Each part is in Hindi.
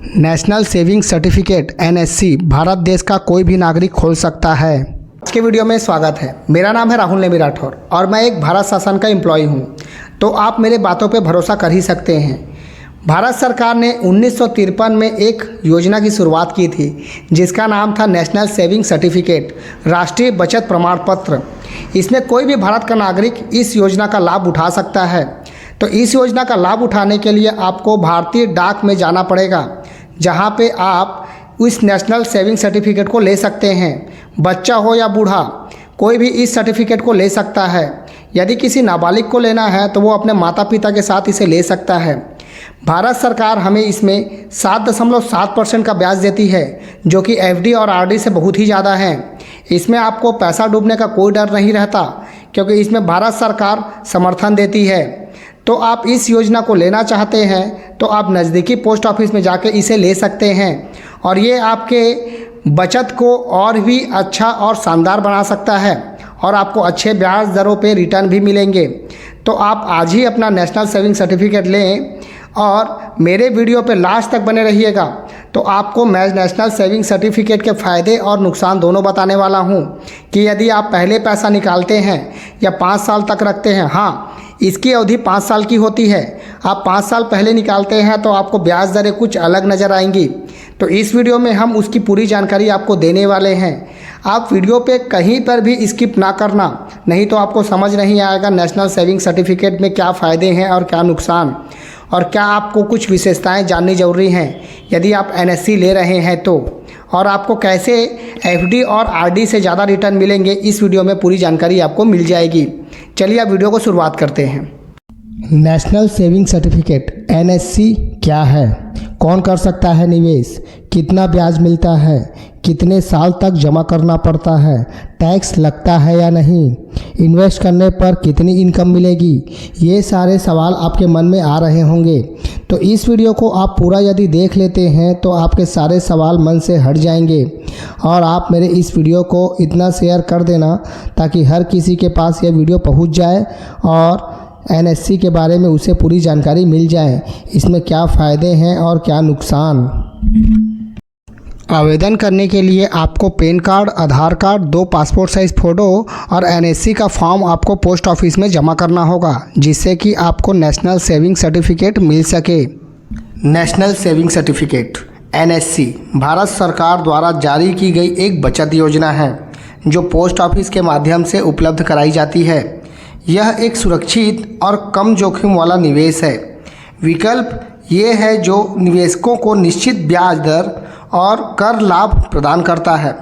National saving certificate NSC Bharat देश का कोई भी नागरिक खोल सकता है। आज के वीडियो में स्वागत है। मेरा नाम है राहुल नेमी राठौर और मैं एक भारत शासन का एम्प्लॉय हूं, तो आप मेरे बातों पे भरोसा कर ही सकते हैं। भारत सरकार ने 1953 में एक योजना की शुरुआत की थी जिसका नाम था नेशनल सेविंग सर्टिफिकेट, राष्ट्रीय बचत प्रमाण पत्र। इसमें कोई भी भारत का नागरिक इस योजना का लाभ उठा सकता है। तो इस योजना का लाभ उठाने के लिए आपको भारतीय डाक में जाना पड़ेगा, जहां पे आप इस नेशनल सेविंग सर्टिफिकेट को ले सकते हैं। बच्चा हो या बूढ़ा, कोई भी इस सर्टिफिकेट को ले सकता है। यदि किसी नाबालिग को लेना है तो वो अपने माता पिता के साथ इसे ले सकता है। भारत सरकार हमें इसमें 7.7% का ब्याज देती है, जो कि एफडी और आरडी से बहुत ही ज़्यादा है। इसमें आपको पैसा डूबने का कोई डर नहीं रहता, क्योंकि इसमें भारत सरकार समर्थन देती है। तो आप इस योजना को लेना चाहते हैं तो आप नज़दीकी पोस्ट ऑफिस में जाकर इसे ले सकते हैं, और ये आपके बचत को और भी अच्छा और शानदार बना सकता है, और आपको अच्छे ब्याज दरों पे रिटर्न भी मिलेंगे। तो आप आज ही अपना नेशनल सेविंग सर्टिफिकेट लें और मेरे वीडियो पे लास्ट तक बने रहिएगा। तो आपको मैं नेशनल सेविंग सर्टिफिकेट के फ़ायदे और नुकसान दोनों बताने वाला हूं कि यदि आप पहले पैसा निकालते हैं या 5 साल तक रखते हैं। हाँ, इसकी अवधि 5 साल की होती है। आप 5 साल पहले निकालते हैं तो आपको ब्याज दरें कुछ अलग नज़र आएंगी। तो इस वीडियो में हम उसकी पूरी जानकारी आपको देने वाले हैं। आप वीडियो पे कहीं पर भी स्किप ना करना, नहीं तो आपको समझ नहीं आएगा नेशनल सेविंग सर्टिफिकेट में क्या फ़ायदे हैं और क्या नुकसान, और क्या आपको कुछ विशेषताएं जाननी ज़रूरी हैं यदि आप एनएससी ले रहे हैं तो, और आपको कैसे एफडी और आरडी से ज़्यादा रिटर्न मिलेंगे। इस वीडियो में पूरी जानकारी आपको मिल जाएगी। चलिए आप वीडियो को शुरुआत करते हैं। नेशनल सेविंग सर्टिफिकेट एनएससी क्या है, कौन कर सकता है निवेश, कितना ब्याज मिलता है, कितने साल तक जमा करना पड़ता है, टैक्स लगता है या नहीं, इन्वेस्ट करने पर कितनी इनकम मिलेगी, ये सारे सवाल आपके मन में आ रहे होंगे। तो इस वीडियो को आप पूरा यदि देख लेते हैं तो आपके सारे सवाल मन से हट जाएंगे, और आप मेरे इस वीडियो को इतना शेयर कर देना ताकि हर किसी के पास यह वीडियो पहुंच जाए और एनएससी के बारे में उसे पूरी जानकारी मिल जाए, इसमें क्या फ़ायदे हैं और क्या नुकसान। आवेदन करने के लिए आपको पैन कार्ड, आधार कार्ड, 2 पासपोर्ट साइज़ फ़ोटो और एनएससी का फॉर्म आपको पोस्ट ऑफिस में जमा करना होगा, जिससे कि आपको नेशनल सेविंग सर्टिफिकेट मिल सके। National saving certificate NSC Bharat सरकार द्वारा जारी की गई एक बचत योजना है जो पोस्ट ऑफिस के माध्यम से उपलब्ध कराई जाती है। यह एक सुरक्षित और कम जोखिम वाला निवेश है। विकल्प ये है जो निवेशकों को निश्चित ब्याज दर और कर लाभ प्रदान करता है।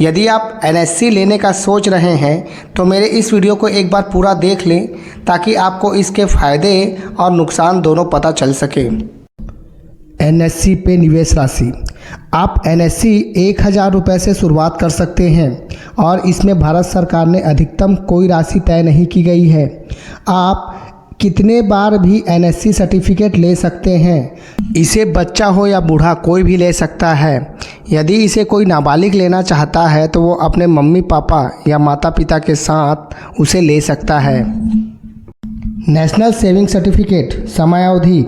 यदि आप एनएससी लेने का सोच रहे हैं तो मेरे इस वीडियो को एक बार पूरा देख लें, ताकि आपको इसके फ़ायदे और नुकसान दोनों पता चल सके। एनएससी पे निवेश राशि, आप एनएससी 1000 रुपये से शुरुआत कर सकते हैं, और इसमें भारत सरकार ने अधिकतम कोई राशि तय नहीं की गई है। आप कितने बार भी एनएससी सर्टिफिकेट ले सकते हैं। इसे बच्चा हो या बूढ़ा कोई भी ले सकता है। यदि इसे कोई नाबालिग लेना चाहता है तो वो अपने मम्मी पापा या माता पिता के साथ उसे ले सकता है। नेशनल सेविंग सर्टिफिकेट समयावधि,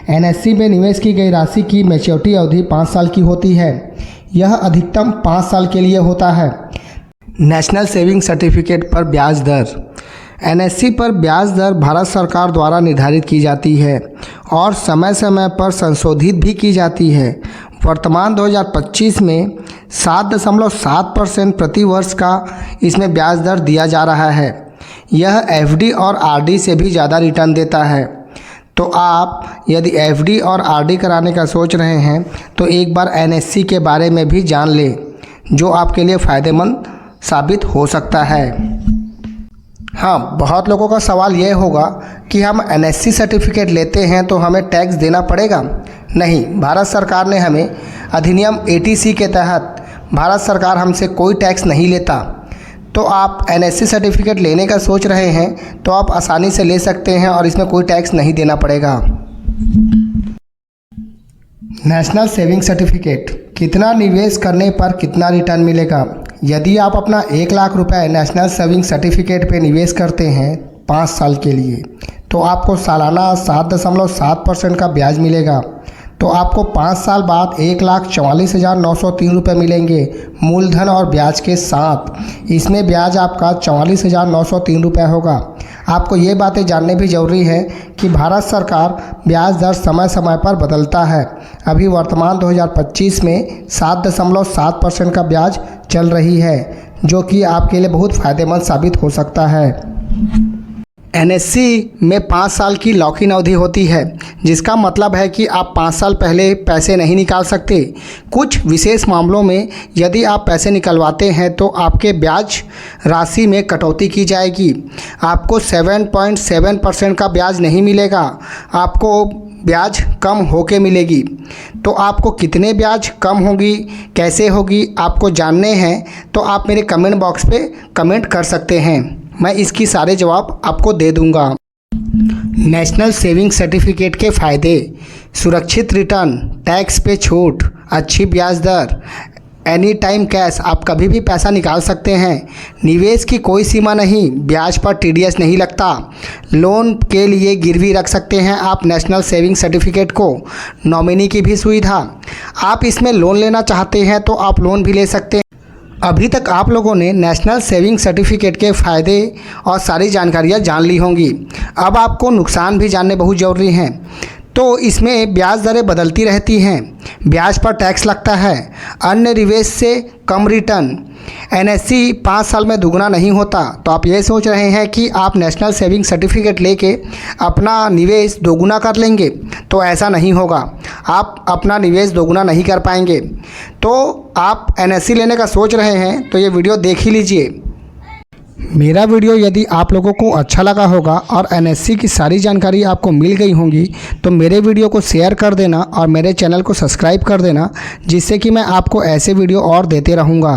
एनएससी में निवेश की गई राशि की मैच्योरिटी अवधि 5 साल की होती है। यह अधिकतम 5 साल के लिए होता है। नेशनल सेविंग सर्टिफिकेट पर ब्याज दर, एनएससी पर ब्याज दर भारत सरकार द्वारा निर्धारित की जाती है और समय समय पर संशोधित भी की जाती है। वर्तमान 2025 में 7.7% प्रति वर्ष का इसमें ब्याज दर दिया जा रहा है। यह एफडी और आरडी से भी ज़्यादा रिटर्न देता है। तो आप यदि एफडी और आरडी कराने का सोच रहे हैं तो एक बार एनएससी के बारे में भी जान लें, जो आपके लिए फ़ायदेमंद साबित हो सकता है। हाँ, बहुत लोगों का सवाल यह होगा कि हम एनएससी सर्टिफिकेट लेते हैं तो हमें टैक्स देना पड़ेगा। नहीं, भारत सरकार ने हमें अधिनियम एटीसी के तहत भारत सरकार हमसे कोई टैक्स नहीं लेता। तो आप एनएससी सर्टिफिकेट लेने का सोच रहे हैं तो आप आसानी से ले सकते हैं और इसमें कोई टैक्स नहीं देना पड़ेगा। नेशनल सेविंग सर्टिफिकेट, कितना निवेश करने पर कितना रिटर्न मिलेगा। यदि आप अपना 1 लाख रुपए नेशनल सेविंग सर्टिफिकेट पे निवेश करते हैं 5 साल के लिए, तो आपको सालाना 7.7% का ब्याज मिलेगा। तो आपको 5 साल बाद 1,44,903 रुपये मिलेंगे मूलधन और ब्याज के साथ। इसमें ब्याज आपका 44,903 रुपये होगा। आपको ये बातें जानने भी ज़रूरी है कि भारत सरकार ब्याज दर समय समय पर बदलता है। अभी वर्तमान 2025 में 7.7% का ब्याज चल रही है, जो कि आपके लिए बहुत फ़ायदेमंद साबित हो सकता है। एनएससी में 5 साल की लॉक इन अवधि होती है, जिसका मतलब है कि आप 5 साल पहले पैसे नहीं निकाल सकते। कुछ विशेष मामलों में यदि आप पैसे निकलवाते हैं तो आपके ब्याज राशि में कटौती की जाएगी। आपको 7.7% का ब्याज नहीं मिलेगा, आपको ब्याज कम होके मिलेगी। तो आपको कितने ब्याज कम होगी, कैसे होगी, आपको जानने हैं तो आप मेरे कमेंट बॉक्स पे कमेंट कर सकते हैं, मैं इसकी सारे जवाब आपको दे दूंगा। नेशनल सेविंग सर्टिफिकेट के फ़ायदे: सुरक्षित रिटर्न, टैक्स पे छूट, अच्छी ब्याज दर, एनी टाइम कैश, आप कभी भी पैसा निकाल सकते हैं, निवेश की कोई सीमा नहीं, ब्याज पर टीडीएस नहीं लगता, लोन के लिए गिरवी रख सकते हैं आप नेशनल सेविंग सर्टिफिकेट को, नॉमिनी की भी सुविधा, आप इसमें लोन लेना चाहते हैं तो आप लोन भी ले सकते हैं। अभी तक आप लोगों ने नेशनल सेविंग सर्टिफिकेट के फ़ायदे और सारी जानकारियाँ जान ली होंगी। अब आपको नुकसान भी जानने बहुत ज़रूरी हैं। तो इसमें ब्याज दरें बदलती रहती हैं, ब्याज पर टैक्स लगता है, अन्य निवेश से कम रिटर्न, एनएससी 5 साल में दुगना नहीं होता। तो आप ये सोच रहे हैं कि आप नेशनल सेविंग सर्टिफिकेट लेके अपना निवेश दोगुना कर लेंगे, तो ऐसा नहीं होगा, आप अपना निवेश दोगुना नहीं कर पाएंगे। तो आप एनएससी लेने का सोच रहे हैं तो ये वीडियो देख ही लीजिए। मेरा वीडियो यदि आप लोगों को अच्छा लगा होगा और एनएससी की सारी जानकारी आपको मिल गई होंगी तो मेरे वीडियो को शेयर कर देना और मेरे चैनल को सब्सक्राइब कर देना, जिससे कि मैं आपको ऐसे वीडियो और देते रहूँगा।